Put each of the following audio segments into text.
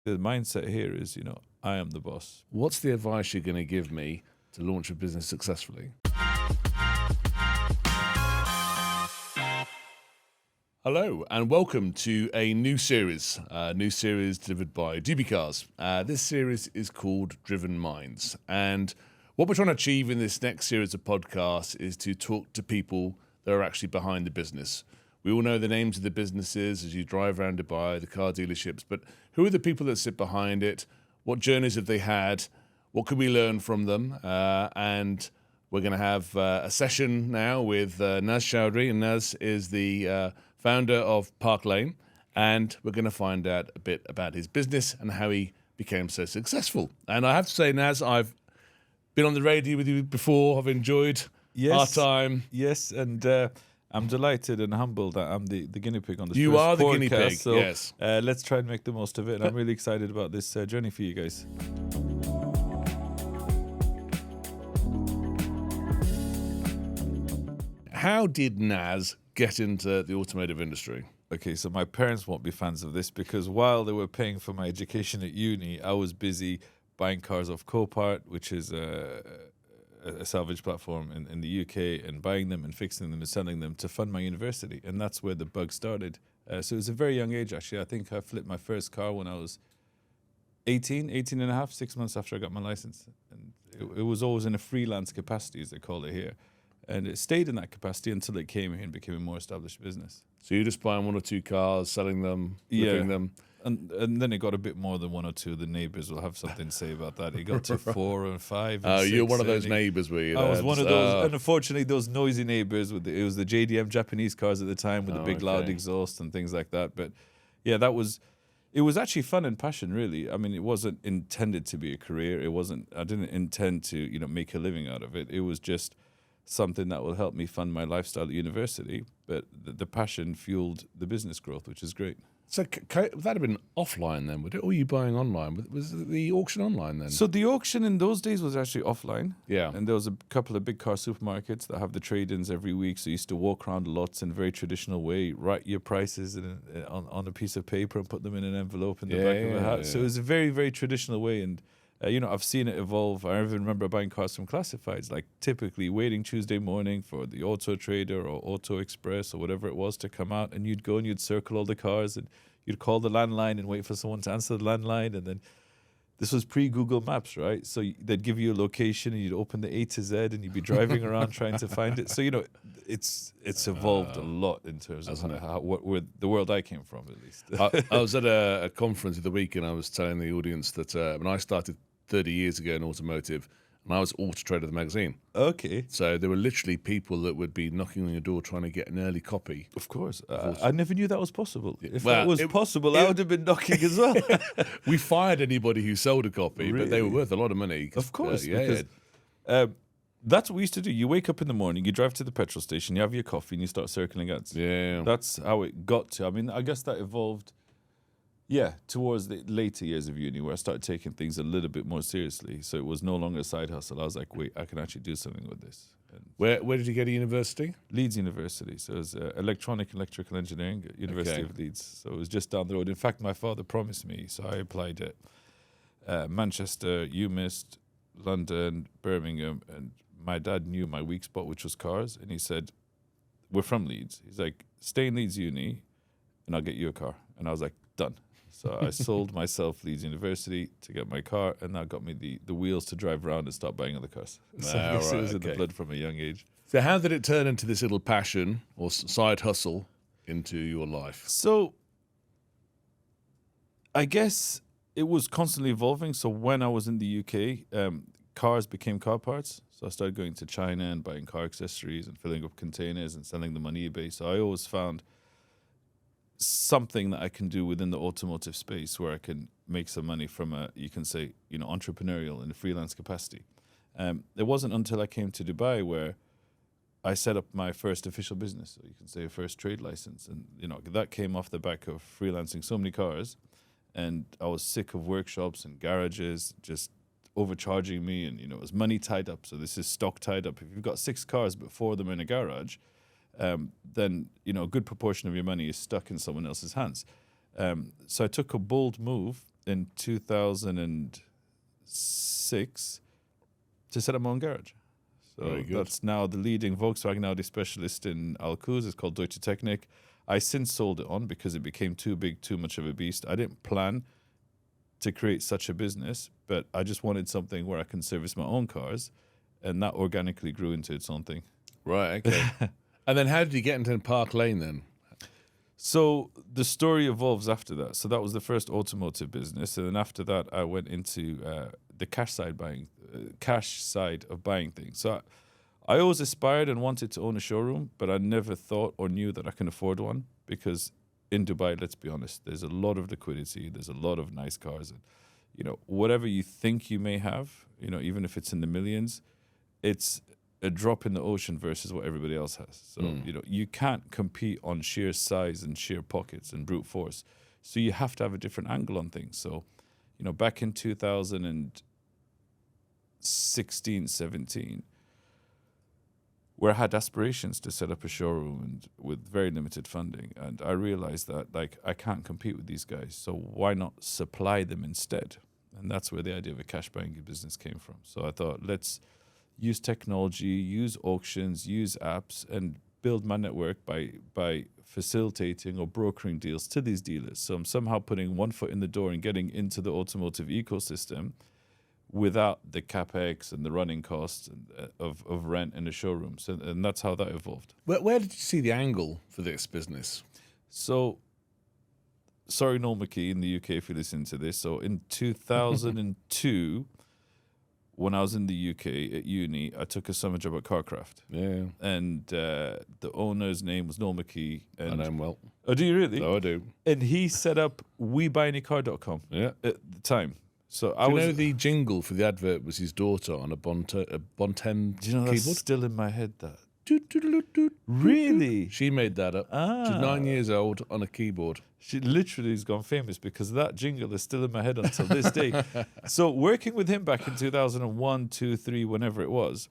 The mindset here is, I am the boss. What's the advice you're going to give me to launch a business successfully? Hello and welcome to a new series delivered by DubiCars. This series is called Driven Minds, and what we're trying to achieve in this next series of podcasts is to talk to people that are actually behind the business. We all know the names of the businesses as you drive around Dubai, the car dealerships, but who are the people that sit behind it? What journeys have they had? What can we learn from them? And we're going to have a session now with Naz Chaudhry, and Naz is the founder of Parklane, and we're going to find out a bit about his business and how he became so successful. And I have to say, Naz, I've been on the radio with you before. I've enjoyed our time. Yes, and I'm delighted and humbled that I'm the guinea pig on this You first are the podcast, guinea pig, so, yes. Let's try and make the most of it, and I'm really excited about this journey for you guys. How did Naz get into the automotive industry? Okay, so my parents won't be fans of this because while they were paying for my education at uni, I was busy buying cars off Copart, which is a salvage platform in the UK, and buying them and fixing them and selling them to fund my university. And that's where the bug started. So it was a very young age, actually. I think I flipped my first car when I was 18 and a half, 6 months after I got my license. And it was always in a freelance capacity, as they call it here. And it stayed in that capacity until it came here and became a more established business. So you're just buying one or two cars, selling them, flipping them? And then it got a bit more than one or two. The neighbours will have something to say about that. It got to 4 and 5 and Oh, 6, you're one of those 8. neighbours, were you? I was one of those. And unfortunately, those noisy neighbours, it was the JDM Japanese cars at the time with the big loud exhaust and things like that. But yeah, it was actually fun and passion, really. I mean, it wasn't intended to be a career. I didn't intend to, make a living out of it. It was just something that will help me fund my lifestyle at university. But the passion fueled the business growth, which is great. So would that have been offline then, would it? Or were you buying online? Was the auction online then? So the auction in those days was actually offline. Yeah. And there was a couple of big car supermarkets that have the trade-ins every week. So you used to walk around lots in a very traditional way, write your prices on a piece of paper and put them in an envelope in the back of a hat. Yeah. So it was a very, very traditional way. And I've seen it evolve. I even remember buying cars from classifieds, like typically waiting Tuesday morning for the Auto Trader or Auto Express or whatever it was to come out, and you'd go and you'd circle all the cars and you'd call the landline and wait for someone to answer the landline. And then this was pre-Google Maps, right? So they'd give you a location and you'd open the A to Z and you'd be driving around trying to find it. So, it's evolved a lot in terms of where the world I came from, at least. I was at a conference the week and I was telling the audience that when I started 30 years ago in automotive, and I was Auto Trader, the magazine. Okay. So there were literally people that would be knocking on your door trying to get an early copy. Of course. I never knew that was possible. If that was possible, I would have been knocking as well. We fired anybody who sold a copy, Really? but they were worth a lot of money. Of course. Because that's what we used to do. You wake up in the morning, you drive to the petrol station, you have your coffee, and you start circling ads. Yeah. That's how it got to. I mean, I guess that evolved, towards the later years of uni, where I started taking things a little bit more seriously. So it was no longer a side hustle. I was like, wait, I can actually do something with this. And Where did you go to university? Leeds University. So it was electrical engineering at University of Leeds. So it was just down the road. In fact, my father promised me, so I applied at Manchester, UMIST, London, Birmingham, and my dad knew my weak spot, which was cars. And he said, we're from Leeds. He's like, stay in Leeds Uni and I'll get you a car. And I was like, done. So I sold myself Leeds University to get my car, and that got me the wheels to drive around and start buying other cars. So I guess it was in the blood from a young age. So how did it turn into this little passion or side hustle into your life? So I guess it was constantly evolving. So when I was in the UK, cars became car parts. So I started going to China and buying car accessories and filling up containers and selling them on eBay. So I always found something that I can do within the automotive space where I can make some money from entrepreneurial and a freelance capacity. It wasn't until I came to Dubai where I set up my first official business, so you can say a first trade license. And, that came off the back of freelancing so many cars. And I was sick of workshops and garages just overcharging me. And, it was money tied up. So this is stock tied up. If you've got 6 cars, but 4 of them are in a garage, then, a good proportion of your money is stuck in someone else's hands. So I took a bold move in 2006 to set up my own garage. So that's now the leading Volkswagen Audi specialist in Alcuz. It's called Deutsche Technik. I since sold it on because it became too big, too much of a beast. I didn't plan to create such a business, but I just wanted something where I can service my own cars, and that organically grew into its own thing. Right, okay. And then how did you get into Parklane then? So the story evolves after that. So that was the first automotive business, and then after that, I went into the cash side of buying things. So I always aspired and wanted to own a showroom, but I never thought or knew that I can afford one, because in Dubai, let's be honest, there's a lot of liquidity, there's a lot of nice cars, and whatever you think you may have, even if it's in the millions, it's a drop in the ocean versus what everybody else has. So, you can't compete on sheer size and sheer pockets and brute force. So you have to have a different angle on things. So, back in 2016, 17, where I had aspirations to set up a showroom and with very limited funding. And I realized that, I can't compete with these guys. So why not supply them instead? And that's where the idea of a cash buying business came from. So I thought, let's use technology, use auctions, use apps, and build my network by facilitating or brokering deals to these dealers. So I'm somehow putting one foot in the door and getting into the automotive ecosystem without the capex and the running costs of rent in a showroom. So, and that's how that evolved. Where did you see the angle for this business? So, sorry, Noel McKee in the UK if you listen to this. So in 2002, when I was in the UK at uni, I took a summer job at Carcraft. Yeah. And the owner's name was Noel McKee. And I know him well. Oh, do you really? Oh, I do. And he set up WeBuyAnyCar.com at the time. So I know the jingle for the advert was his daughter on a Bontemps Do you know keyboard? that's still in my head, that? Really? She made that up. Ah. She's 9 years old on a keyboard. She literally has gone famous because that jingle is still in my head until this day. So working with him back in 2001, 2, 3, whenever it was,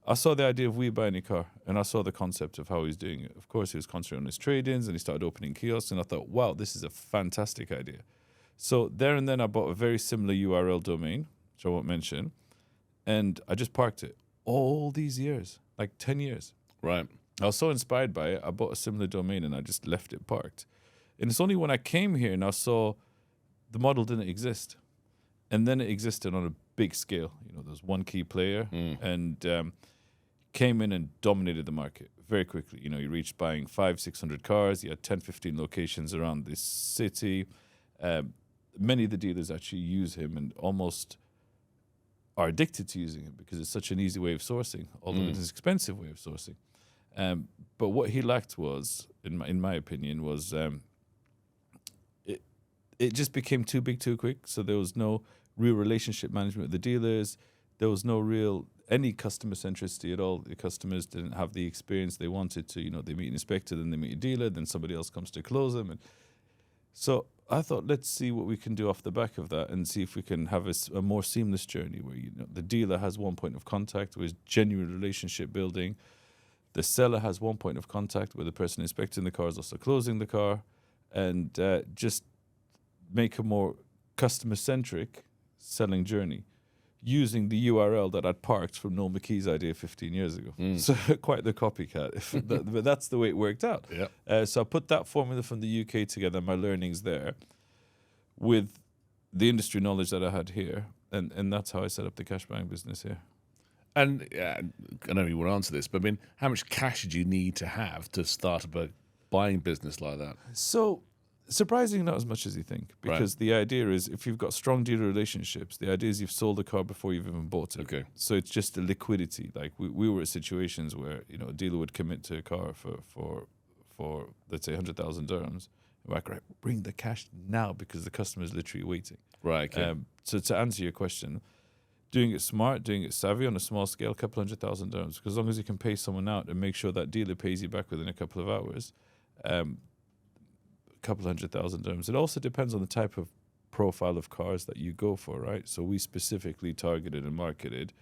I saw the idea of We Buy Any Car, and I saw the concept of how he's doing it. Of course, he was concentrating on his trade-ins, and he started opening kiosks, and I thought, wow, this is a fantastic idea. So there and then I bought a very similar URL domain, which I won't mention, and I just parked it all these years, like 10 years. Right. I was so inspired by it, I bought a similar domain and I just left it parked. And it's only when I came here and I saw the model didn't exist. And then it existed on a big scale. There's one key player and came in and dominated the market very quickly. You reached buying 500-600 cars. You had 10-15 locations around this city. Many of the dealers actually use him and almost are addicted to using him because it's such an easy way of sourcing, although it's an expensive way of sourcing. But what he lacked was, in my opinion, was it just became too big too quick. So there was no real relationship management with the dealers. There was no real any customer centricity at all. The customers didn't have the experience they wanted to. They meet an inspector, then they meet a dealer, then somebody else comes to close them. And so I thought, let's see what we can do off the back of that and see if we can have a more seamless journey where the dealer has one point of contact with genuine relationship building. The seller has one point of contact where the person inspecting the car is also closing the car, and just make a more customer-centric selling journey using the URL that I'd parked from Noel McKee's idea 15 years ago. So quite the copycat, but that's the way it worked out. Yeah. So I put that formula from the UK together, my learnings there, with the industry knowledge that I had here, and that's how I set up the cash buying business here. And I know you won't answer this, but how much cash did you need to have to start a buying business like that? So surprisingly, not as much as you think, because the idea is if you've got strong dealer relationships, the idea is you've sold the car before you've even bought it. Okay. So it's just the liquidity. Like we were at situations where a dealer would commit to a car for let's say 100,000 dirhams. We're like, right, bring the cash now because the customer is literally waiting. Right. Okay. So to answer your question, doing it smart, doing it savvy on a small scale, a couple 100,000 dirhams, because as long as you can pay someone out and make sure that dealer pays you back within a couple of hours, a couple 100,000 dirhams. It also depends on the type of profile of cars that you go for, right? So we specifically targeted and marketed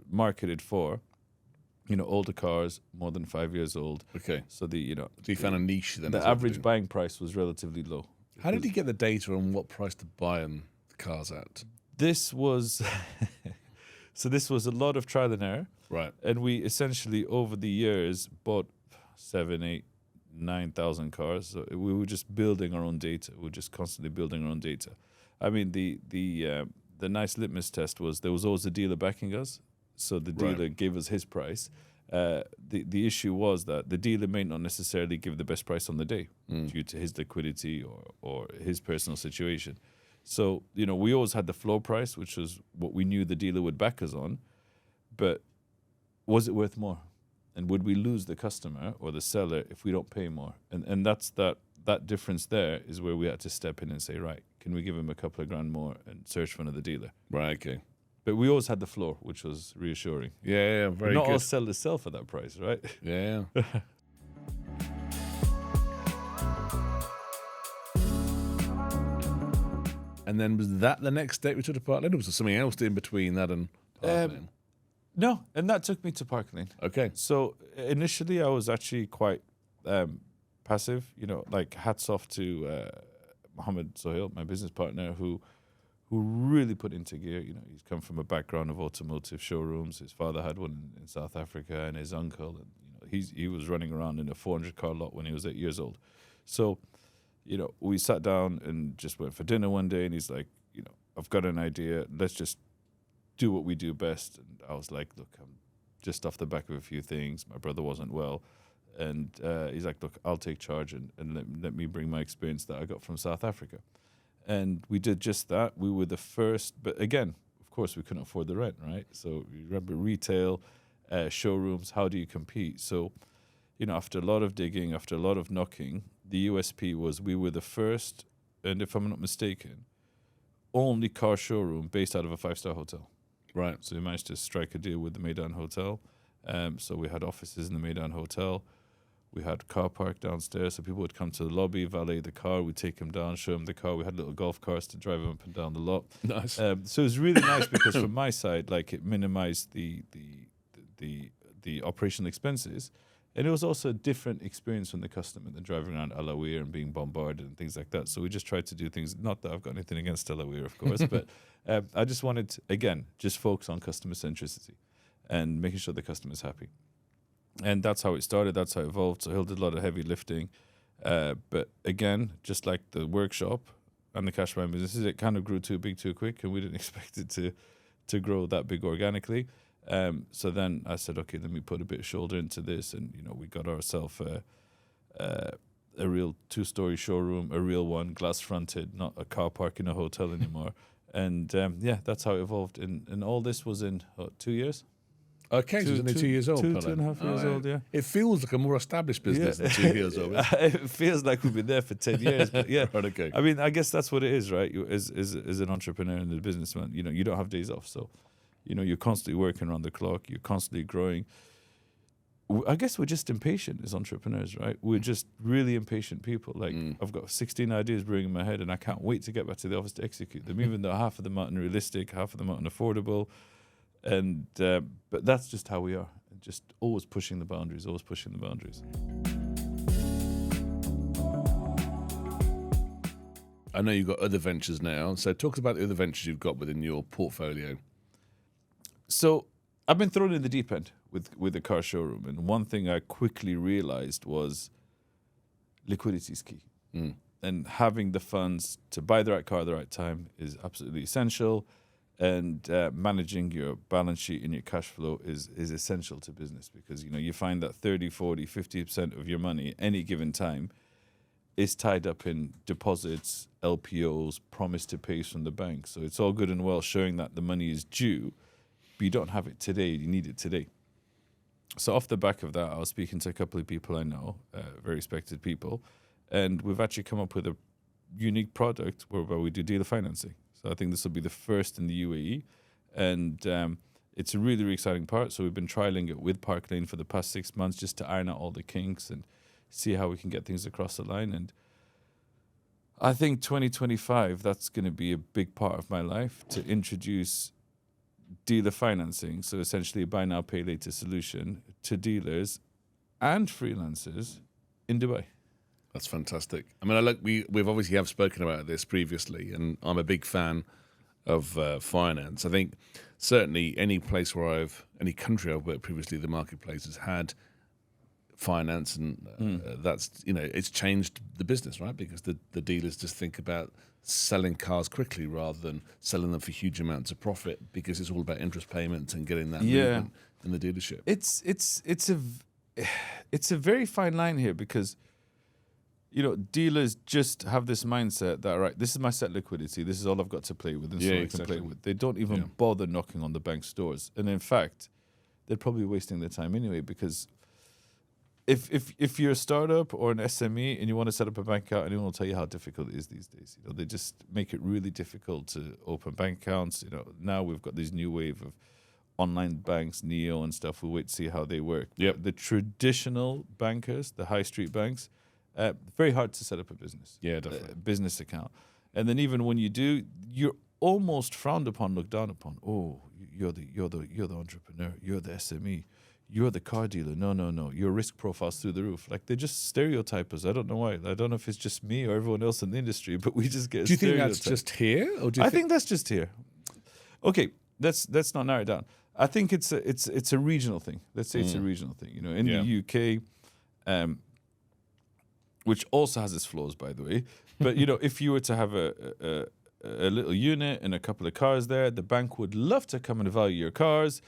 marketed for older cars, more than 5 years old. Okay. So so you found a niche then. The average buying price was relatively low. How did you get the data on what price to buy the cars at? This was this was a lot of trial and error, Right. and we essentially over the years bought 7, 8, 9,000 cars. So we were just building our own data. We were just constantly building our own data. I mean, the nice litmus test was there was always a dealer backing us, so the dealer gave us his price. The issue was that the dealer may not necessarily give the best price on the day due to his liquidity or his personal situation. So, we always had the floor price, which was what we knew the dealer would back us on. But was it worth more? And would we lose the customer or the seller if we don't pay more? And that's that difference there is where we had to step in and say, right, can we give him a couple of grand more and search for another dealer? Right, okay. But we always had the floor, which was reassuring. Yeah, very Not good. all sellers sell for that price, right? Yeah. And then was that the next date we took to Parklane, or was there something else in between that and Parklane? No, and that took me to Parklane. Okay. So initially I was actually quite passive, like hats off to Mohammed Sohail, my business partner, who really put into gear. He's come from a background of automotive showrooms. His father had one in South Africa, and his uncle, and he was running around in a 400 car lot when he was 8 years old. So, we sat down and just went for dinner one day, and he's like, I've got an idea. Let's just do what we do best. And I was like, look, I'm just off the back of a few things. My brother wasn't well. And he's like, look, I'll take charge and let me bring my experience that I got from South Africa. And we did just that. We were the first, but again, of course, we couldn't afford the rent, right? So you remember retail, showrooms, how do you compete? So, after a lot of digging, after a lot of knocking, the USP was we were the first, and if I'm not mistaken, only car showroom based out of a 5-star hotel. Right. So we managed to strike a deal with the Meydan Hotel. So we had offices in the Meydan Hotel. We had car park downstairs, so people would come to the lobby, valet the car, we'd take them down, show them the car. We had little golf cars to drive them up and down the lot. Nice. So it was really nice because from my side, like it minimized the operational expenses. And it was also a different experience from the customer than driving around Alawir and being bombarded and things like that. So we just tried to do things, not that I've got anything against Alawir, of course, but I just wanted, again, just focus on customer centricity and making sure the customer's happy. And that's how it started. That's how it evolved. So Hill did a lot of heavy lifting. But again, just like the workshop and the cash buying businesses, it kind of grew too big too quick, and we didn't expect it to grow that big organically. So then I said, okay, let me put a bit of shoulder into this. And, we got ourselves a real 2-story showroom, a real one, glass fronted, not a car park in a hotel anymore. And that's how it evolved. And all this was in 2 years. Okay, so it's only 2 years old. 2.5 years old, yeah. It feels like a more established business than 2 years old. It feels like we've been there for 10 years, but yeah. Right, okay. I mean, I guess that's what it is, right? As an entrepreneur and a businessman, you don't have days off. So, you're constantly working around the clock. You're constantly growing. I guess we're just impatient as entrepreneurs, right? We're just really impatient people. Like, I've got 16 ideas brewing in my head, and I can't wait to get back to the office to execute them, even though half of them aren't realistic, half of them aren't affordable. And but that's just how we are. Just always pushing the boundaries, always pushing the boundaries. I know you've got other ventures now. So talk about the other ventures you've got within your portfolio. So I've been thrown in the deep end with the car showroom. And one thing I quickly realized was liquidity is key. And having the funds to buy the right car at the right time is absolutely essential. And managing your balance sheet and your cash flow is essential to business, because you find that 30, 40, 50% of your money any given time is tied up in deposits, LPOs, promise to pays from the bank. So it's all good and well showing that the money is due, but you don't have it today, you need it today. So off the back of that, I was speaking to a couple of people I know, very respected people, and we've actually come up with a unique product whereby we do dealer financing. So I think this will be the first in the UAE, and it's a really, really exciting part. So we've been trialing it with Parklane for the past 6 months just to iron out all the kinks and see how we can get things across the line. And I think 2025, that's going to be a big part of my life, to introduce dealer financing, so essentially a buy now, pay later solution to dealers and freelancers in Dubai. That's fantastic. I mean, we've obviously have spoken about this previously, and I'm a big fan of finance. I think certainly any country I've worked previously, the marketplace has had finance, and that's, it's changed the business, right? Because the dealers just think about selling cars quickly rather than selling them for huge amounts of profit, because it's all about interest payments and getting that movement in the dealership. It's a very fine line here, because dealers just have this mindset that, right, this is my set liquidity, this is all I've got to play with, and so I can play with. They don't even bother knocking on the bank's doors, and in fact, they're probably wasting their time anyway, because if you're a startup or an SME and you want to set up a bank account, anyone will tell you how difficult it is these days. They just make it really difficult to open bank accounts. Now we've got this new wave of online banks, Neo and stuff. We'll wait to see how they work. Yep. The traditional bankers, the high street banks, very hard to set up a business. Yeah, definitely. Business account. And then even when you do, you're almost frowned upon, looked down upon. Oh, you're the entrepreneur, you're the SME. You're the car dealer. No. Your risk profile's through the roof. Like, they just stereotype us. I don't know why. I don't know if it's just me or everyone else in the industry, but we just get. Do you think that's just here, or do you I think that's just here. Okay, let's not narrow it down. I think it's a regional thing. Let's say it's a regional thing. In the UK, which also has its flaws, by the way. But if you were to have a little unit and a couple of cars there, the bank would love to come and value your cars,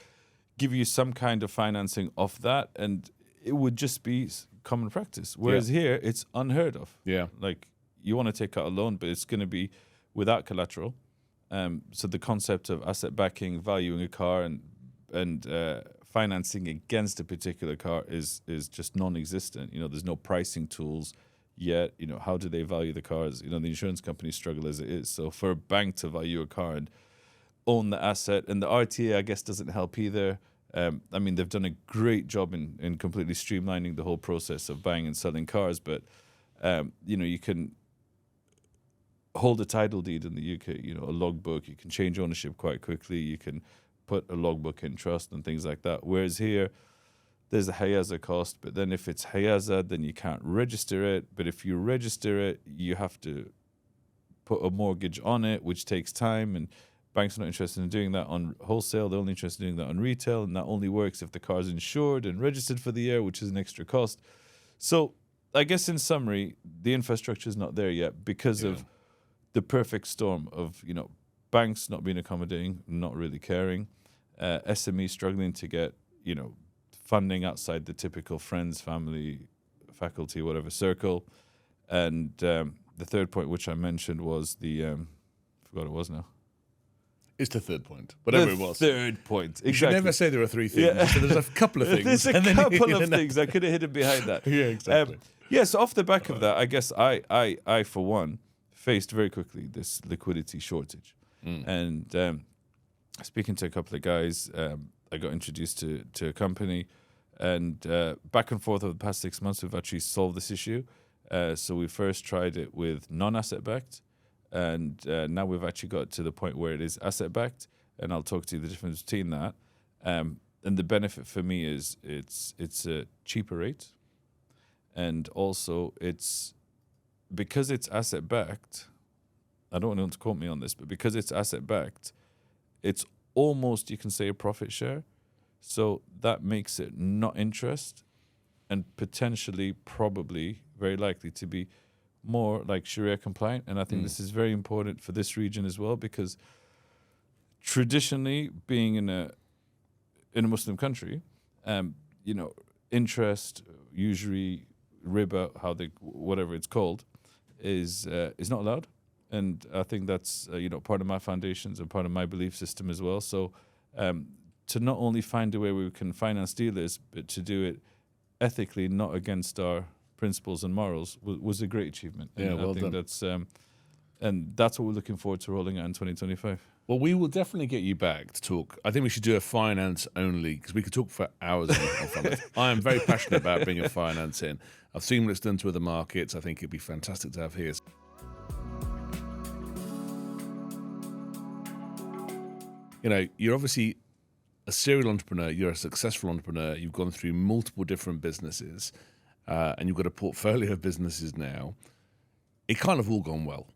give you some kind of financing off that, and it would just be common practice. Whereas here, it's unheard of. Yeah. Like, you want to take out a loan, but it's going to be without collateral. So the concept of asset backing, valuing a car, and financing against a particular car is just non-existent. There's no pricing tools yet. How do they value the cars? The insurance companies struggle as it is. So for a bank to value a car and own the asset, and the RTA, I guess, doesn't help either. They've done a great job in completely streamlining the whole process of buying and selling cars, but you can hold a title deed in the UK, a logbook. You can change ownership quite quickly. You can put a logbook in trust and things like that. Whereas here, there's a Hayaza cost, but then if it's Hayaza, then you can't register it. But if you register it, you have to put a mortgage on it, which takes time, and banks are not interested in doing that on wholesale. They're only interested in doing that on retail, and that only works if the car's insured and registered for the year, which is an extra cost. So I guess in summary, the infrastructure is not there yet because of the perfect storm of, banks not being accommodating, not really caring, SMEs struggling to get, funding outside the typical friends, family, faculty, whatever circle. And the third point, which I mentioned, was the, forgot what it was now. It's the third point, whatever it was. Third point. Exactly. You should never say there are three things. Yeah. So there's a couple of things. There's a couple of things. I could have hidden behind that. Yeah, exactly. So off the back of that, I guess I for one, faced very quickly this liquidity shortage. And speaking to a couple of guys, I got introduced to a company, and back and forth over the past 6 months, we've actually solved this issue. So we first tried it with non-asset backed, and now we've actually got to the point where it is asset backed, and I'll talk to you the difference between that. And the benefit for me is it's a cheaper rate, and also it's because it's asset backed. I don't want to quote me on this, but because it's asset backed, it's almost, you can say, a profit share. So that makes it not interest, and potentially, probably, very likely to be more like Sharia compliant. And I think this is very important for this region as well, because traditionally, being in a Muslim country, interest, usury, riba, whatever it's called, is not allowed. And I think that's part of my foundations and part of my belief system as well. So to not only find a way where we can finance dealers, but to do it ethically, not against our principles and morals, was a great achievement. And well I think done. That's what we're looking forward to rolling out in 2025. Well, we will definitely get you back to talk. I think we should do a finance only, because we could talk for hours on finance. I am very passionate about bringing finance in. I've seen what it's done to other markets. I think it'd be fantastic to have here. You're obviously a serial entrepreneur. You're a successful entrepreneur. You've gone through multiple different businesses. and you've got a portfolio of businesses now, it can't have all gone well.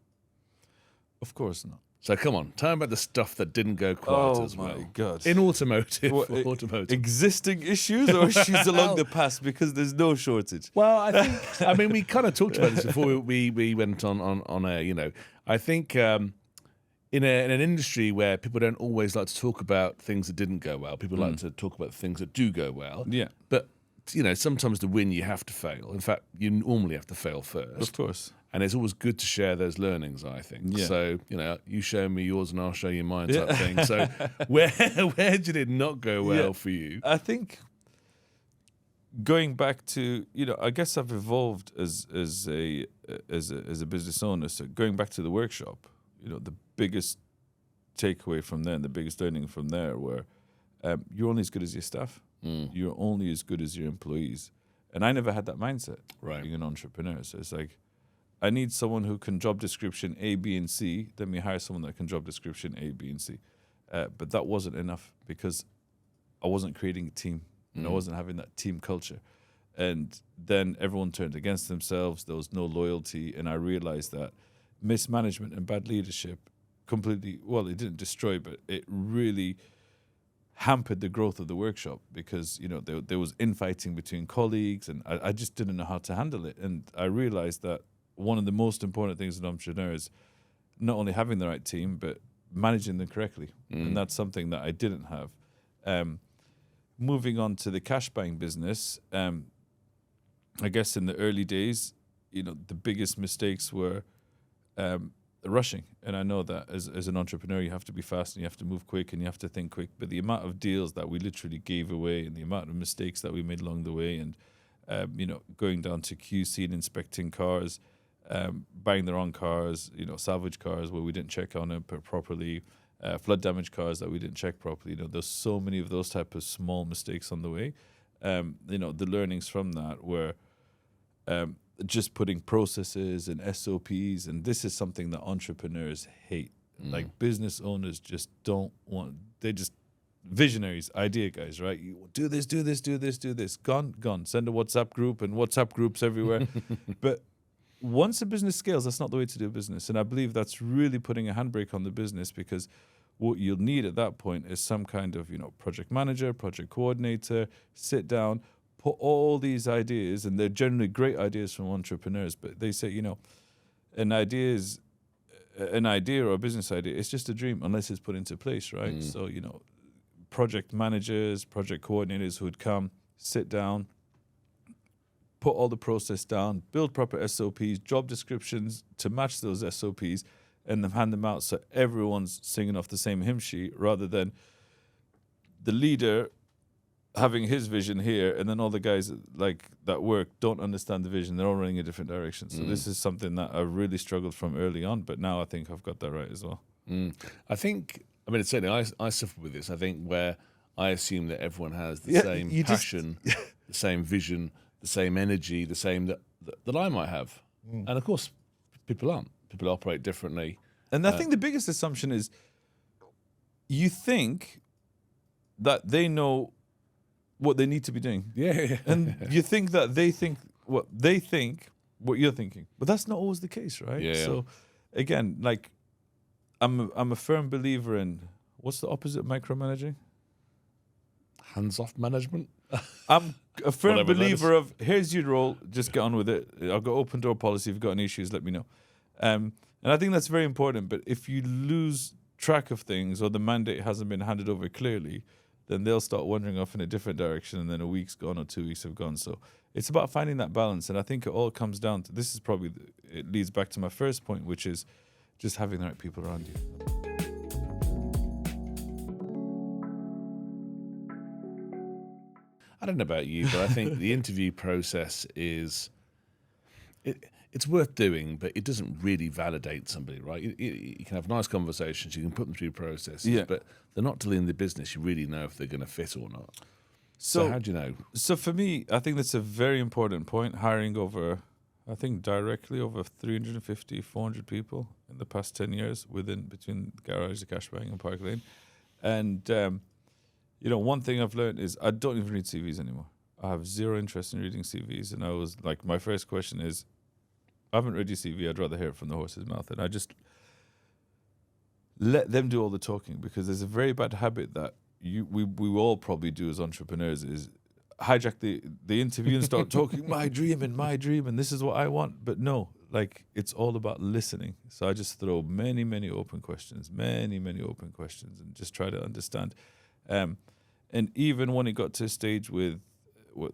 Of course not. So come on, tell me about the stuff that didn't go quite as well. Oh my God. In automotive. What, automotive. Existing issues or issues along the past, because there's no shortage. Well, I mean, we kind of talked about this before we went on air. You know, I think in an industry where people don't always like to talk about things that didn't go well, people like to talk about things that do go well. Yeah. But you know, sometimes to win you have to fail. In fact, you normally have to fail first. Of course. And it's always good to share those learnings, I think. Yeah. So, you know, you show me yours and I'll show you mine type thing. So where did it not go well for you? I think going back to, you know, I guess I've evolved as a business owner. So going back to the workshop, you know, the biggest takeaway from there and the biggest learning from there were you're only as good as your staff. You're only as good as your employees. And I never had that mindset being an entrepreneur. So it's like, I need someone who can job description A, B, and C. Let me hire someone that can job description A, B, and C. But that wasn't enough because I wasn't creating a team and I wasn't having that team culture. And then everyone turned against themselves. There was no loyalty. And I realized that mismanagement and bad leadership completely, well, it didn't destroy, but it really hampered the growth of the workshop because, you know, there was infighting between colleagues and I just didn't know how to handle it. And I realized that one of the most important things in entrepreneurs is not only having the right team, but managing them correctly. And that's something that I didn't have. Moving on to the cash buying business, I guess in the early days, you know, the biggest mistakes were rushing. And I know that as an entrepreneur, you have to be fast and you have to move quick and you have to think quick. But the amount of deals that we literally gave away and the amount of mistakes that we made along the way and, you know, going down to QC and inspecting cars, buying the wrong cars, you know, salvage cars where we didn't check on it properly, flood damage cars that we didn't check properly. You know, there's so many of those type of small mistakes on the way. You know, the learnings from that were just putting processes and SOPs, and this is something that entrepreneurs hate. Like business owners just don't want, they just, visionaries, idea guys, right? You do this, do this, do this, do this. Gone. Send a WhatsApp group and WhatsApp groups everywhere. But once a business scales, that's not the way to do business. And I believe that's really putting a handbrake on the business because what you'll need at that point is some kind of, you know, project manager, project coordinator, sit down, put all these ideas, and they're generally great ideas from entrepreneurs, but they say, you know, an idea or a business idea, it's just a dream unless it's put into place, right? So, you know, project managers, project coordinators who would come, sit down, put all the process down, build proper SOPs, job descriptions to match those SOPs, and then hand them out so everyone's singing off the same hymn sheet rather than the leader having his vision here and then all the guys like that work don't understand the vision. They're all running in different directions. So this is something that I really struggled from early on, but now I think I've got that right as well. I think, I mean, certainly I suffer with this. I think where I assume that everyone has the same passion, the same vision, the same energy, the same that I might have. And of course, people aren't. People operate differently. And I think the biggest assumption is you think that they know what they need to be doing. Yeah. And you think that they think what you're thinking. But that's not always the case, right? Yeah. So again, like I'm a firm believer in what's the opposite of micromanaging? Hands-off management. I'm a firm Whatever that believer of here's your role, just get on with it. I've got open door policy. If you've got any issues, let me know. And I think that's very important. But if you lose track of things or the mandate hasn't been handed over clearly, then they'll start wandering off in a different direction and then a week's gone or 2 weeks have gone. So it's about finding that balance. And I think it all comes down to, this is probably, it leads back to my first point, which is just having the right people around you. I don't know about you, but I think the interview process is, it's worth doing, but it doesn't really validate somebody, right? You can have nice conversations, you can put them through processes, but they're not till in the business you really know if they're going to fit or not. So how do you know? So for me, I think that's a very important point, hiring directly over 350, 400 people in the past 10 years between the garage, the cash buying and Parklane. And, you know, one thing I've learned is I don't even read CVs anymore. I have zero interest in reading CVs. And I was like, my first question is, I haven't read your CV. I'd rather hear it from the horse's mouth. And I just let them do all the talking, because there's a very bad habit that we all probably do as entrepreneurs, is hijack the interview and start talking my dream, and this is what I want. But no, like, it's all about listening. So I just throw many open questions, many open questions, and just try to understand. And even when it got to a stage with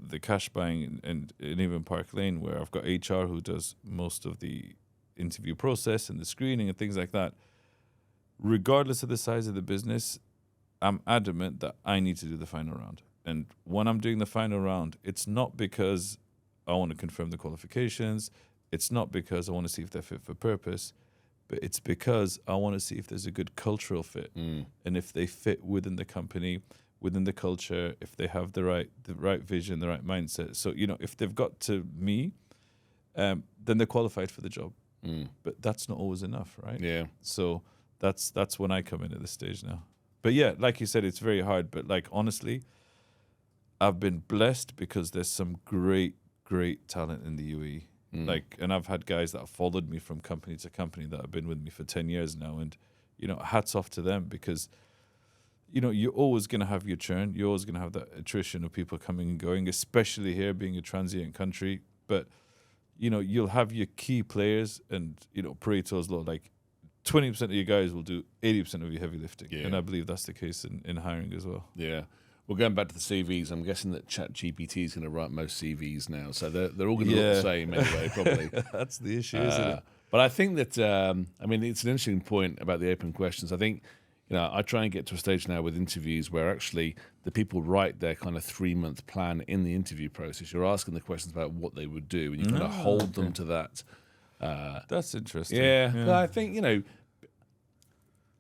the cash buying and even Parklane, where I've got HR who does most of the interview process and the screening and things like that, regardless of the size of the business, I'm adamant that I need to do the final round. And when I'm doing the final round, it's not because I want to confirm the qualifications. It's not because I want to see if they're fit for purpose, but it's because I want to see if there's a good cultural fit, and if they fit within the company, within the culture, if they have the right vision, the right mindset. So, if they've got to me, then they're qualified for the job. But that's not always enough, right? Yeah. So that's when I come in at this stage now. But yeah, like you said, it's very hard. But like, honestly, I've been blessed because there's some great talent in the UAE. Like, and I've had guys that have followed me from company to company that have been with me for 10 years now. And, hats off to them, because, you're always going to have your churn. You're always going to have that attrition of people coming and going, especially here being a transient country. But, you'll have your key players, and, Pareto's law, like 20% of your guys will do 80% of your heavy lifting. Yeah. And I believe that's the case in hiring as well. Yeah. Well, going back to the CVs, I'm guessing that ChatGPT is going to write most CVs now. So they're all going to look the same anyway, probably. That's the issue, isn't it? But I think that, it's an interesting point about the open questions. I think, I try and get to a stage now with interviews where actually the people write their kind of 3-month plan in the interview process. You're asking the questions about what they would do, and you kind of hold them to that. That's interesting. Yeah. But I think,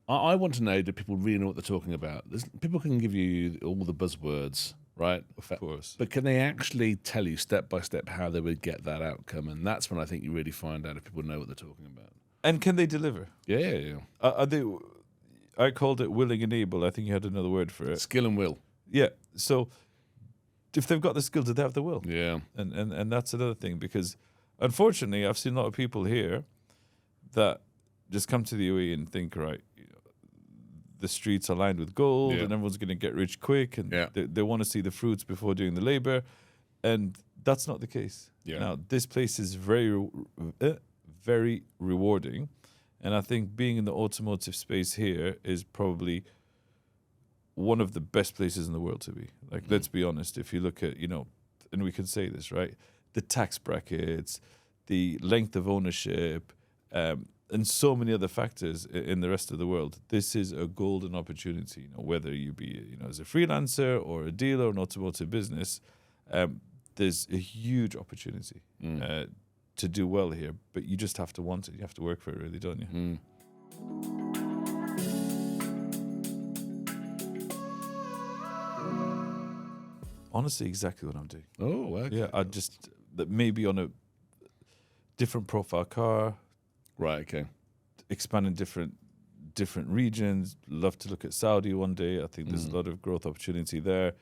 I want to know, do people really know what they're talking about? People can give you all the buzzwords, right? Of course. But can they actually tell you step by step how they would get that outcome? And that's when I think you really find out if people know what they're talking about. And can they deliver? Yeah. Are they? I called it willing and able. I think you had another word for it. Skill and will. Yeah. So if they've got the skill, do they have the will? Yeah. And that's another thing, because unfortunately I've seen a lot of people here that just come to the UAE and think, right, the streets are lined with gold, and everyone's going to get rich quick, and they want to see the fruits before doing the labor, and that's not the case. Now, this place is very, very rewarding, and I think being in the automotive space here is probably one of the best places in the world to be. Like, let's be honest, if you look at, and we can say this, right, the tax brackets, the length of ownership, and so many other factors in the rest of the world, this is a golden opportunity. Whether you be, as a freelancer or a dealer or an automotive business, there's a huge opportunity to do well here. But you just have to want it. You have to work for it, really, don't you? Honestly, exactly what I'm doing. Oh, okay. Yeah, maybe on a different profile car. Right, okay. Expanding different regions. Love to look at Saudi one day. I think there's a lot of growth opportunity there.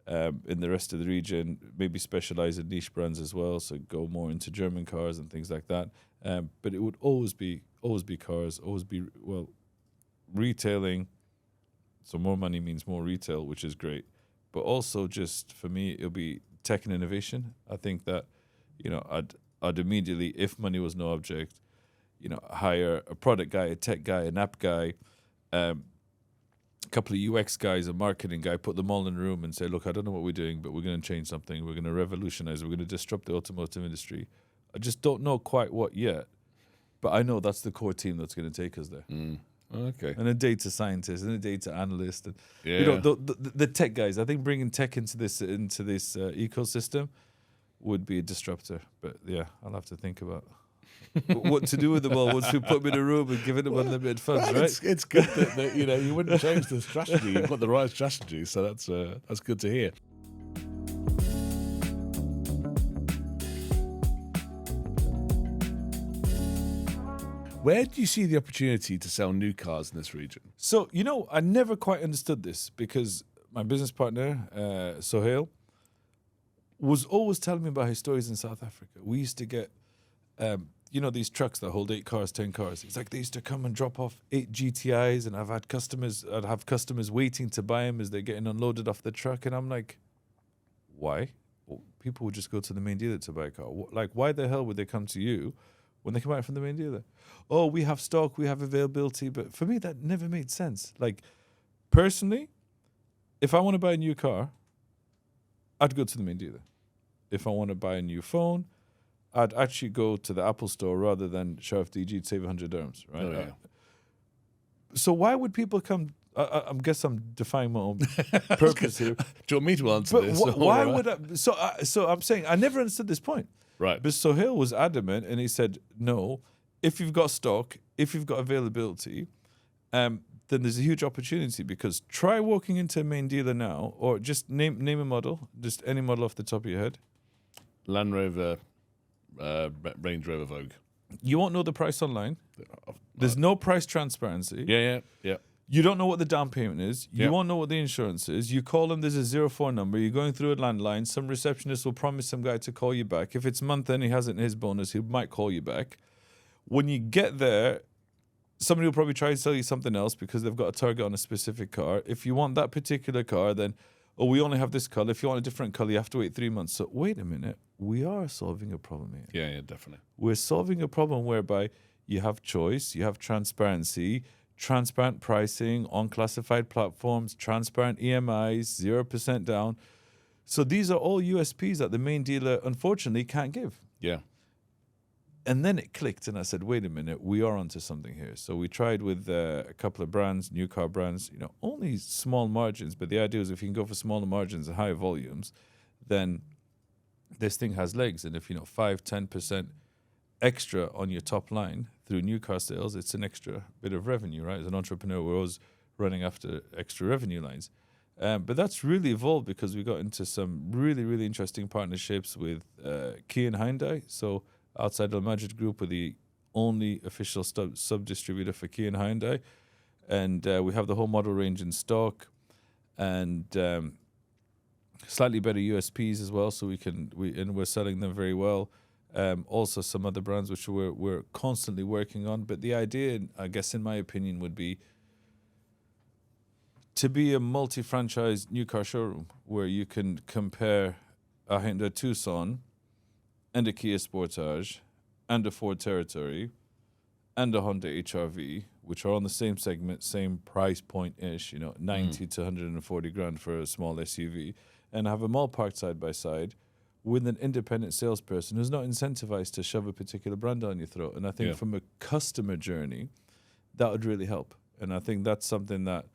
In the rest of the region, maybe specialize in niche brands as well, so go more into German cars and things like that. But it would always be cars, always be, retailing. So more money means more retail, which is great. But also, just for me, it'll be tech and innovation. I think that, I'd immediately, if money was no object, hire a product guy, a tech guy, an app guy, a couple of UX guys, a marketing guy, put them all in a room and say, look, I don't know what we're doing, but we're going to change something. We're going to revolutionize. We're going to disrupt the automotive industry. I just don't know quite what yet, but I know that's the core team that's going to take us there. Okay. And a data scientist and a data analyst. And, the tech guys. I think bringing tech into this ecosystem would be a disruptor. But yeah, I'll have to think about what to do with them all once we put them in a room and give them unlimited funds, right? It's good that you wouldn't change the strategy. You've got the right strategy, so that's good to hear. Where do you see the opportunity to sell new cars in this region? So, I never quite understood this, because my business partner, Sohail, was always telling me about his stories in South Africa. We used to get, these trucks that hold 8 cars, 10 cars. It's like they used to come and drop off 8 GTIs, and I'd have customers waiting to buy them as they're getting unloaded off the truck, and I'm like, why? Well, people would just go to the main dealer to buy a car. Like, why the hell would they come to you when they come out from the main dealer? Oh, we have stock, we have availability. But for me, that never made sense. Like, personally, if I want to buy a new car, I'd go to the main dealer. If I want to buy a new phone, I'd actually go to the Apple store rather than Sheriff DG to save 100 dirhams, right? Oh, yeah. So why would people come? I guess I'm defying my own purpose here. Do you want me to answer But this? why would I? So I'm saying I never understood this point. Right. But Sohail was adamant, and he said, no, if you've got stock, if you've got availability, then there's a huge opportunity, because try walking into a main dealer now, or just name a model, just any model off the top of your head. Land Rover, Range Rover Vogue. You won't know the price online. There's no price transparency. Yeah. You don't know what the down payment is. You Yep. won't know what the insurance is. You call them, there's a 04 number. You're going through a landline. Some receptionist will promise some guy to call you back. If it's month end, he hasn't his bonus, he might call you back. When you get there, somebody will probably try to sell you something else because they've got a target on a specific car. If you want that particular car, then, oh, we only have this color. If you want a different color, you have to wait 3 months. So wait a minute. We are solving a problem here. Yeah, definitely. We're solving a problem whereby you have choice, you have transparency, transparent pricing on classified platforms, transparent EMIs, 0% down. So these are all USPs that the main dealer, unfortunately, can't give. Yeah. And then it clicked, and I said, wait a minute, we are onto something here. So we tried with a couple of brands, new car brands, only small margins. But the idea is if you can go for smaller margins and higher volumes, then this thing has legs. And if, 5, 10% extra on your top line through new car sales, it's an extra bit of revenue, right? As an entrepreneur, we're always running after extra revenue lines. But that's really evolved because we got into some really, really interesting partnerships with Kia and Hyundai. So outside Al Majid Group, we're the only official sub-distributor for Kia and Hyundai. And we have the whole model range in stock, and slightly better USPs as well. So we're selling them very well. Also some other brands which we're constantly working on. But the idea, I guess, in my opinion, would be to be a multi-franchise new car showroom where you can compare a Hyundai Tucson and a Kia Sportage and a Ford Territory and a Honda HR-V, which are on the same segment, same price point-ish, 90 to 140 grand for a small SUV, and have them all parked side by side with an independent salesperson who's not incentivized to shove a particular brand down your throat. And I think from a customer journey, that would really help. And I think that's something that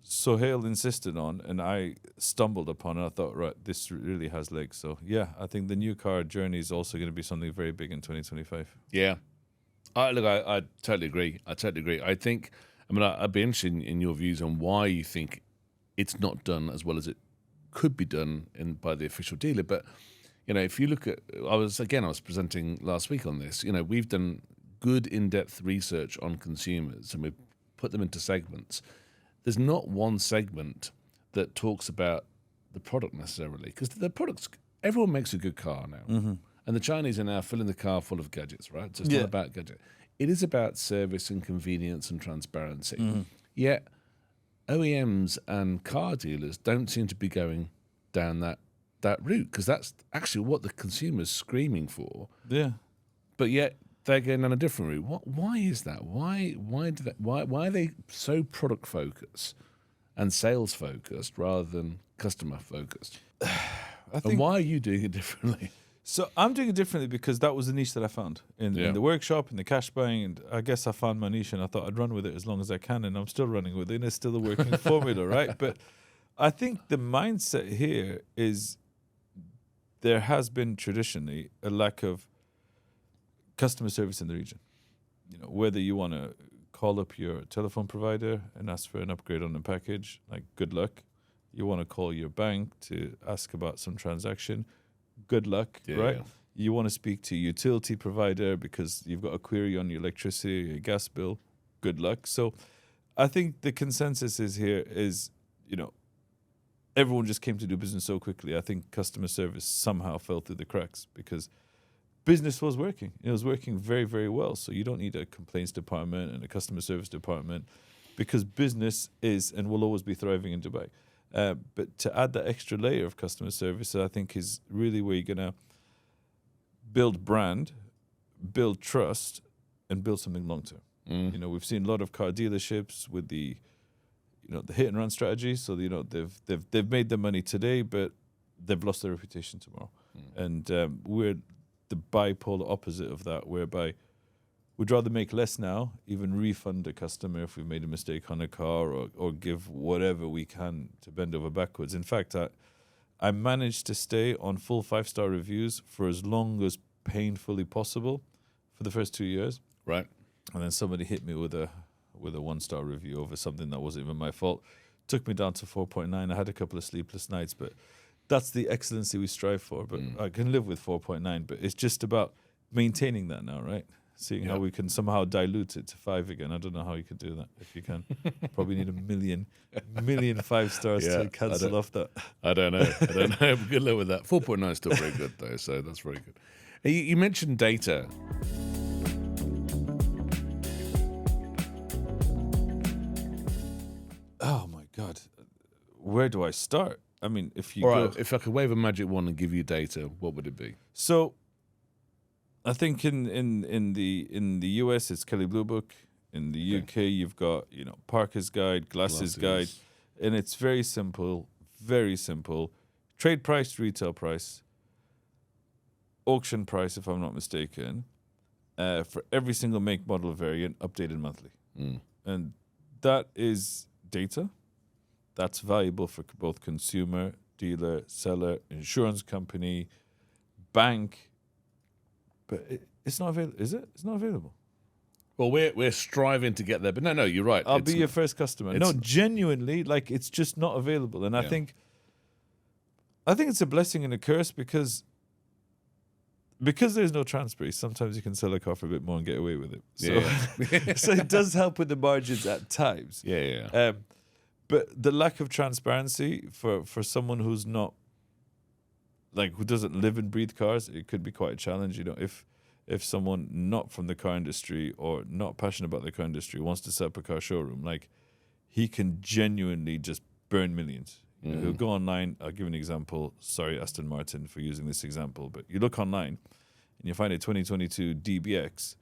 Sohail insisted on, and I stumbled upon it. I thought, right, this really has legs. So, yeah, I think the new car journey is also going to be something very big in 2025. Yeah. I totally agree. I think, I'd be interested in your views on why you think it's not done as well as it could be done by the official dealer. But, if you look at, I was presenting last week on this, we've done good in-depth research on consumers and we've put them into segments. There's not one segment that talks about the product necessarily, because the products, everyone makes a good car now. Mm-hmm. And the Chinese are now filling the car full of gadgets, right? So it's not about gadget. It is about service and convenience and transparency. Mm-hmm. Yet OEMs and car dealers don't seem to be going down that route, because that's actually what the consumer's screaming for. Yeah. But yet they're going down a different route. Why is that? Why are they so product focused and sales focused rather than customer focused? And why are you doing it differently? So I'm doing it differently because that was the niche that I found in the workshop, in the cash buying, and I guess I found my niche and I thought I'd run with it as long as I can, and I'm still running with it, and it's still a working formula, right? But I think the mindset here is there has been traditionally a lack of customer service in the region. Whether you want to call up your telephone provider and ask for an upgrade on the package, like, good luck. You want to call your bank to ask about some transaction, good luck, right? Yeah. You want to speak to a utility provider because you've got a query on your electricity or your gas bill, good luck. So I think the consensus is here is, everyone just came to do business so quickly. I think customer service somehow fell through the cracks because business was working. It was working very, very well. So you don't need a complaints department and a customer service department because business is and will always be thriving in Dubai. But to add that extra layer of customer service, I think is really where you're going to build brand, build trust, and build something long term. You know, we've seen a lot of car dealerships with the hit and run strategy. So they've made their money today, but they've lost their reputation tomorrow. And we're the bipolar opposite of that, whereby we'd rather make less now, even refund a customer if we made a mistake on a car, or give whatever we can to bend over backwards. In fact, I managed to stay on full 5-star reviews for as long as painfully possible for the first 2 years. Right. And then somebody hit me with a 1-star review over something that wasn't even my fault. Took me down to 4.9. I had a couple of sleepless nights, but that's the excellency we strive for. But I can live with 4.9. But it's just about maintaining that now, right? Seeing how we can somehow dilute it to 5 again. I don't know how you could do that. If you can, probably need a million 5 stars to cancel off that. I don't know. Good luck with that. 4.9 is still very good though, so that's very good. You mentioned data. Oh my God, where do I start? I mean, if I could wave a magic wand and give you data, what would it be? So, I think in the US it's Kelley Blue Book. In the UK you've got Parker's Guide, Glasses Guide, and it's very simple, very simple. Trade price, retail price, auction price, if I'm not mistaken, for every single make, model, variant, updated monthly, and that is data that's valuable for both consumer, dealer, seller, insurance company, bank. But it's not available, is it? It's not available. Well, we're striving to get there, but no, you're right. I'll be your first customer. No, genuinely, like it's just not available, and I think it's a blessing and a curse because there's no transparency. Sometimes you can sell a car for a bit more and get away with it. So, so it does help with the margins at times. But the lack of transparency for someone who's not, like, who doesn't live and breathe cars, it could be quite a challenge. If someone not from the car industry or not passionate about the car industry wants to set up a car showroom, like, he can genuinely just burn millions. He'll go online. I'll give an example. Sorry, Aston Martin, for using this example, but you look online and you find a 2022 DBX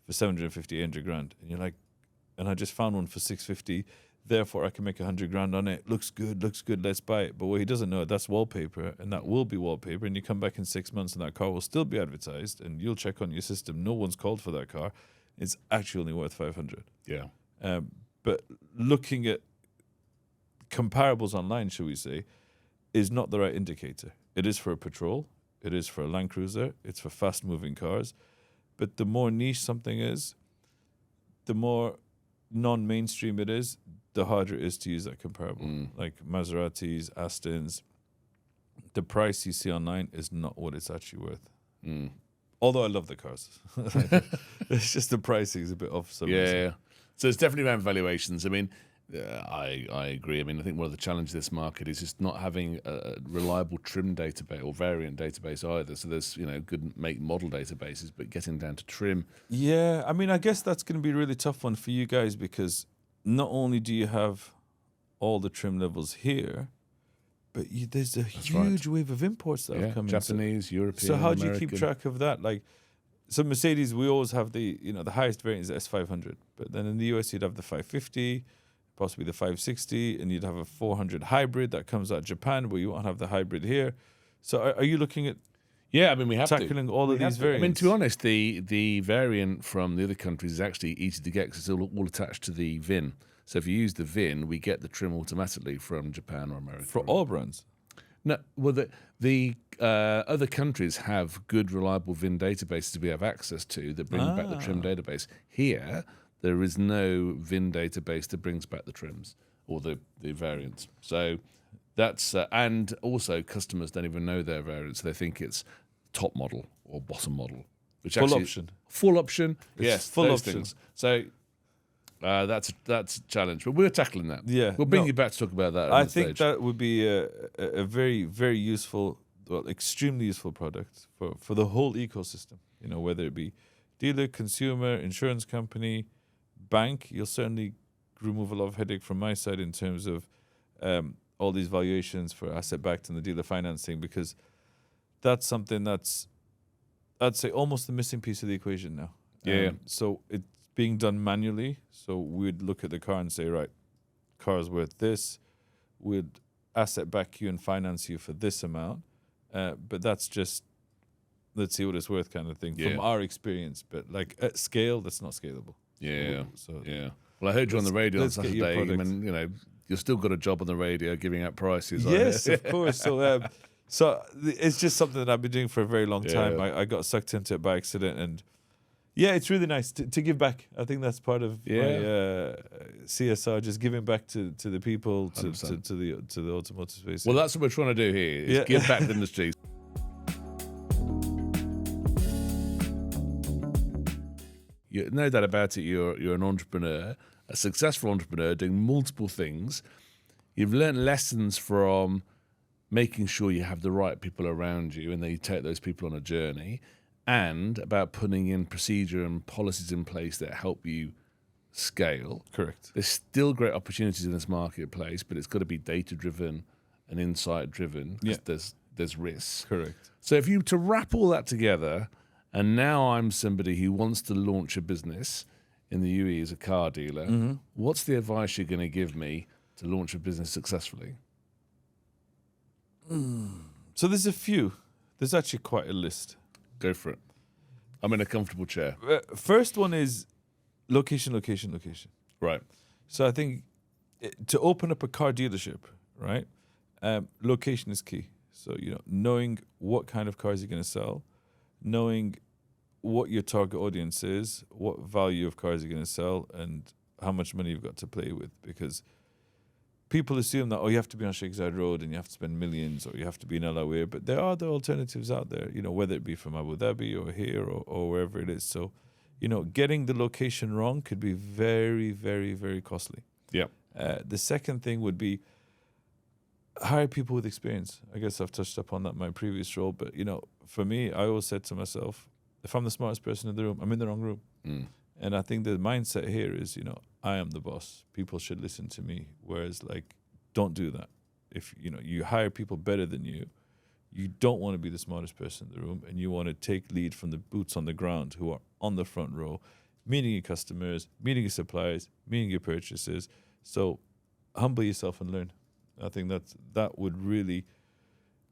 for 750, 800 grand, and you're like, and I just found one for 650. Therefore, I can make 100 grand on it. Looks good, let's buy it. But what he doesn't know, that's wallpaper, and that will be wallpaper. And you come back in 6 months, and that car will still be advertised, and you'll check on your system. No one's called for that car. It's actually only worth 500. Yeah. But looking at comparables online, shall we say, is not the right indicator. It is for a Patrol. It is for a Land Cruiser. It's for fast-moving cars. But the more niche something is, the more non-mainstream it is, the harder it is to use that comparable. Like Maseratis, Astons, the price you see online is not what it's actually worth. Although I love the cars. It's just the pricing is a bit off. Yeah. So it's definitely around valuations. I mean, I agree. I mean, I think one of the challenges of this market is just not having a reliable trim database or variant database either. So there's, good make model databases, but getting down to trim. Yeah, I mean, I guess that's going to be a really tough one for you guys because not only do you have all the trim levels here, but there's a huge wave of imports that have come in. Japanese, European, So how do American. you keep track of that? Like, so Mercedes, we always have the highest variant is S500, but then in the US you'd have the 550, possibly the 560, and you'd have a 400 hybrid that comes out of Japan, where you won't have the hybrid here. So are you looking at? Yeah, I mean, we have tackling all of these variants. I mean, to be honest, the variant from the other countries is actually easy to get because it's all attached to the VIN. So if you use the VIN, we get the trim automatically from Japan or America. For all brands? No, well, the other countries have good, reliable VIN databases we have access to that bring back the trim database. Here, there is no VIN database that brings back the trims or the variants. So that's and also customers don't even know their variants. They think it's top model or bottom model, which full option. Full option, yes, full those option. things. So That's a challenge, but we're tackling that. Yeah, we'll bring you back to talk about that. I think that would be a very, very useful, well, extremely useful product for the whole ecosystem. You know, whether it be dealer, consumer, insurance company, bank. You'll certainly remove a lot of headache from my side in terms of all these valuations for asset-backed and the dealer financing, because that's something that's, I'd say, almost the missing piece of the equation now. Yeah. So it's being done manually. So we'd look at the car and say, right, car's worth this. We'd asset back you and finance you for this amount. But that's just, let's see what it's worth kind of thing from our experience. But like at scale, that's not scalable. Yeah. So yeah. Well, I heard you on the radio on Saturday. I mean, you know, you've still got a job on the radio giving out prices. Yes, of course. So it's just something that I've been doing for a very long time. I got sucked into it by accident, and yeah, it's really nice to give back. I think that's part of my CSR, just giving back to the people, to the automotive space. Well, that's what we're trying to do here, is give back to the industry. No doubt about it, you're an entrepreneur, a successful entrepreneur doing multiple things. You've learned lessons from making sure you have the right people around you and then you take those people on a journey, and about putting in procedure and policies in place that help you scale. Correct. There's still great opportunities in this marketplace, but it's got to be data-driven and insight-driven. Yeah. There's risks. Correct. So if you to wrap all that together, and now I'm somebody who wants to launch a business in the UAE as a car dealer, what's the advice you're going to give me to launch a business successfully? So there's a few. There's actually quite a list. Go for it. I'm in a comfortable chair. First one is location. Right. So I think to open up a car dealership, right, location is key. So, you know, knowing what kind of cars you're going to sell, knowing what your target audience is, what value of cars you're going to sell, and how much money you've got to play with. Because people assume that, you have to be on Sheikh Zayed Road and you have to spend millions, or you have to be in Al Awir, but there are other alternatives out there, you know, whether it be from Abu Dhabi or here or wherever it is. So, you know, getting the location wrong could be very, very, very costly. Yeah. The second thing would be hire people with experience. I guess I've touched upon that in my previous role, but, you know, for me, I always said to myself, if I'm the smartest person in the room, I'm in the wrong room. And I think the mindset here is, you know, I am the boss. People should listen to me. Whereas, like, don't do that. If, you know, you hire people better than you, you don't want to be the smartest person in the room, and you want to take lead from the boots on the ground who are on the front row, meeting your customers, meeting your suppliers, meeting your purchasers. So humble yourself and learn. I think that would really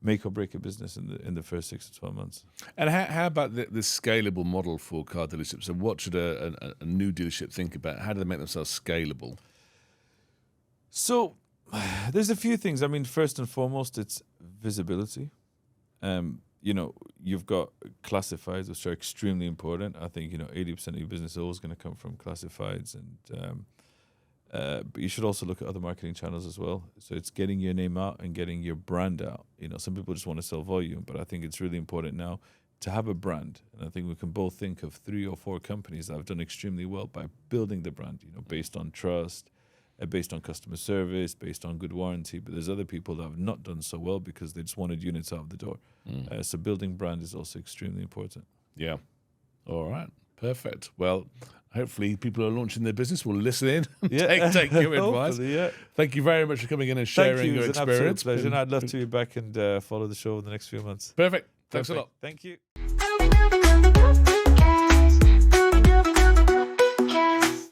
make or break a business in the first 6 to 12 months. And how about this scalable model for car dealerships? So what should a new dealership think about? How do they make themselves scalable? So there's a few things. I mean, first and foremost, it's visibility. You know, you've got classifieds, which are extremely important. I think, you know, 80% of your business is always going to come from classifieds, and but you should also look at other marketing channels as well. So it's getting your name out and getting your brand out. You know, some people just want to sell volume, but I think it's really important now to have a brand. And I think we can both think of 3 or 4 companies that have done extremely well by building the brand, you know, based on trust, based on customer service, based on good warranty. But there's other people that have not done so well because they just wanted units out of the door. So building brand is also extremely important. Yeah. All right. Perfect. Well, hopefully people who are launching their business will listen in and take your advice. Yeah. Thank you very much for coming in and sharing your experience. It was an absolute pleasure. And I'd love to be back and follow the show in the next few months. Perfect. Thanks a lot. Thank you.